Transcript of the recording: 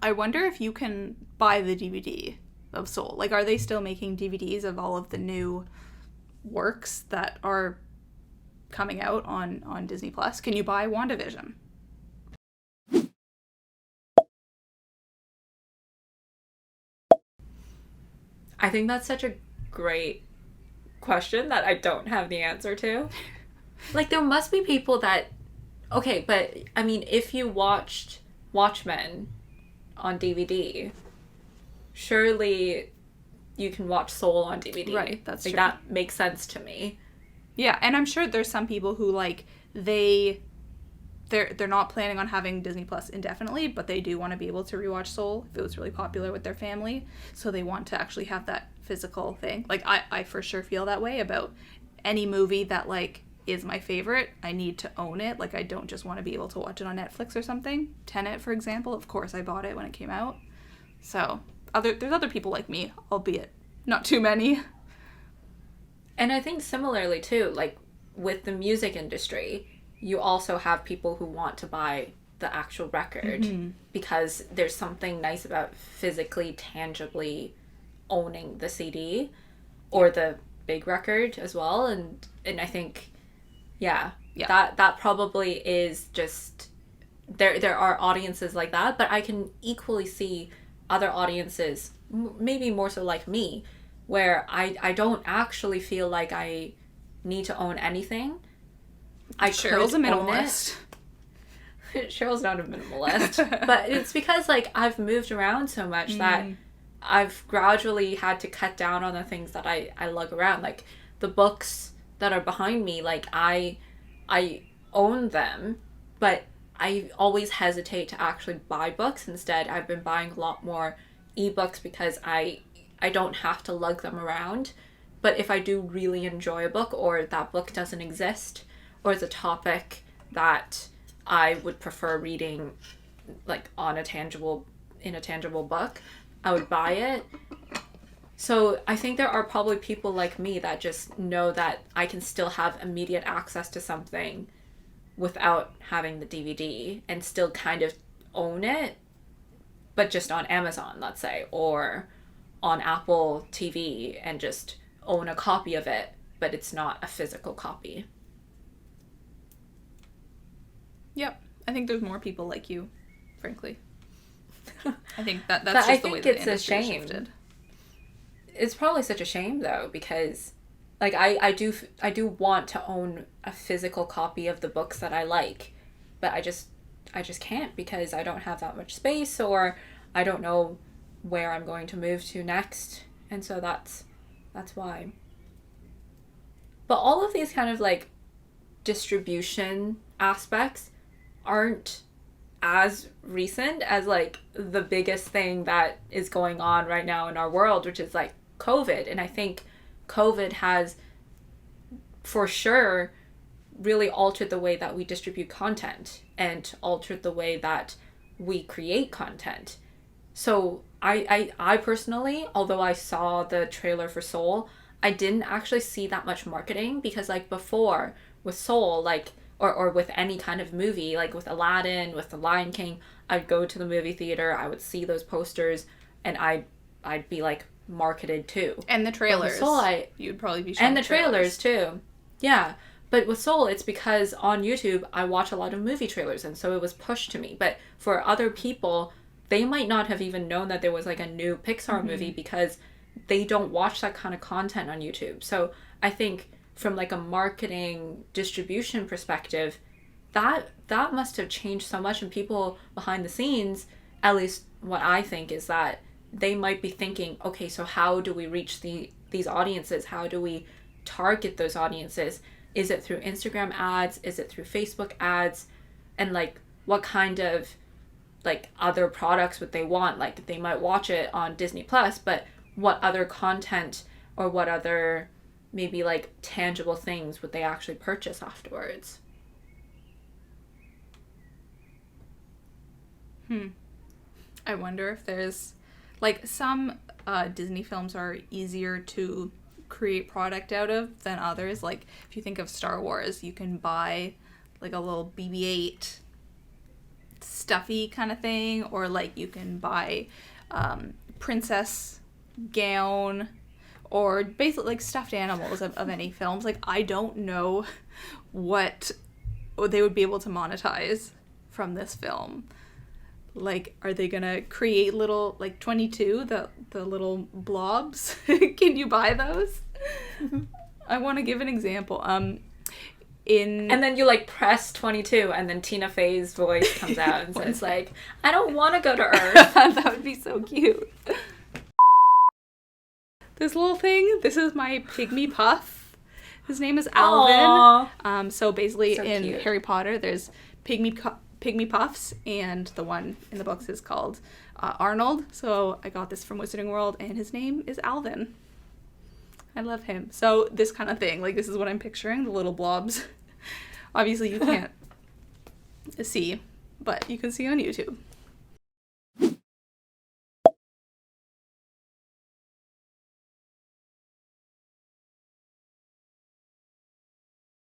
I wonder if you can buy the DVD of Soul. Like, are they still making DVDs of all of the new works that are coming out on Disney Plus? Can you buy WandaVision? I think that's such a great question that I don't have the answer to. Like, there must be people that. Okay, but I mean, if you watched Watchmen on DVD, surely you can watch Soul on DVD. Right, that's like, true. That makes sense to me. Yeah, and I'm sure there's some people who, like, they're not planning on having Disney Plus indefinitely, but they do want to be able to rewatch Soul if it was really popular with their family. So they want to actually have that physical thing. Like, I for sure feel that way about any movie that, like, is my favorite. I need to own it. Like, I don't just want to be able to watch it on Netflix or something. Tenet, for example, of course I bought it when it came out. So there's other people like me, albeit not too many. And I think similarly, too, like, with the music industry, you also have people who want to buy the actual record because there's something nice about physically, tangibly owning the CD or the big record as well. And I think, yeah. That probably is just, there are audiences like that, but I can equally see other audiences, maybe more so like me, where I don't actually feel like I need to own anything. Cheryl's a minimalist. Cheryl's not a minimalist. But it's because, like, I've moved around so much that I've gradually had to cut down on the things that I lug around. Like, the books that are behind me, like, I own them, but I always hesitate to actually buy books. Instead, I've been buying a lot more ebooks because I don't have to lug them around. But if I do really enjoy a book, or that book doesn't exist, or it's a topic that I would prefer reading, like, in a tangible book, I would buy it. So I think there are probably people like me that just know that I can still have immediate access to something without having the DVD and still kind of own it, but just on Amazon, let's say, or on Apple TV, and just own a copy of it, but it's not a physical copy. Yep. I think there's more people like you, frankly. I think that's just the way that the industry has shifted. It's probably such a shame, though, because, like, I do want to own a physical copy of the books that I like, but I just can't because I don't have that much space, or I don't know where I'm going to move to next, and so that's why. But all of these kind of, like, distribution aspects aren't as recent as, like, the biggest thing that is going on right now in our world, which is, like, COVID. And I think COVID has, for sure, really altered the way that we distribute content and altered the way that we create content. So I personally, although I saw the trailer for Soul, I didn't actually see that much marketing, because, like, before with Soul, like, or with any kind of movie, like with Aladdin, with The Lion King, I'd go to the movie theater, I would see those posters, and I'd be, like, marketed too. And the trailers. Soul, you'd probably be showing and the trailers too. Yeah. But with Soul, it's because on YouTube, I watch a lot of movie trailers, and so it was pushed to me. But for other people, they might not have even known that there was, like, a new Pixar movie, because they don't watch that kind of content on YouTube. So I think from, like, a marketing distribution perspective, that must have changed so much. And people behind the scenes, at least what I think, is that they might be thinking, okay, so how do we reach these audiences? How do we target those audiences? Is it through Instagram ads? Is it through Facebook ads? And, like, what kind of, like, other products would they want? Like, they might watch it on Disney Plus, but what other content or what other, maybe, like, tangible things would they actually purchase afterwards? I wonder if there's, like, some Disney films are easier to create product out of than others. Like, if you think of Star Wars, you can buy, like, a little BB-8 stuffy kind of thing, or like you can buy princess gown, or basically like stuffed animals of any films. Like, I don't know what they would be able to monetize from this film. Like, are they gonna create little, like 22, the little blobs? Can you buy those? I want to give an example. And then you like press 22 and then Tina Fey's voice comes out and says like, I don't want to go to Earth. That would be so cute. This little thing, this is my pygmy puff. His name is Alvin. So basically so in cute. Harry Potter, there's pygmy puffs, and the one in the books is called Arnold. So I got this from Wizarding World, and his name is Alvin. I love him. So this kind of thing, like, this is what I'm picturing, the little blobs. Obviously you can't see, but you can see on YouTube.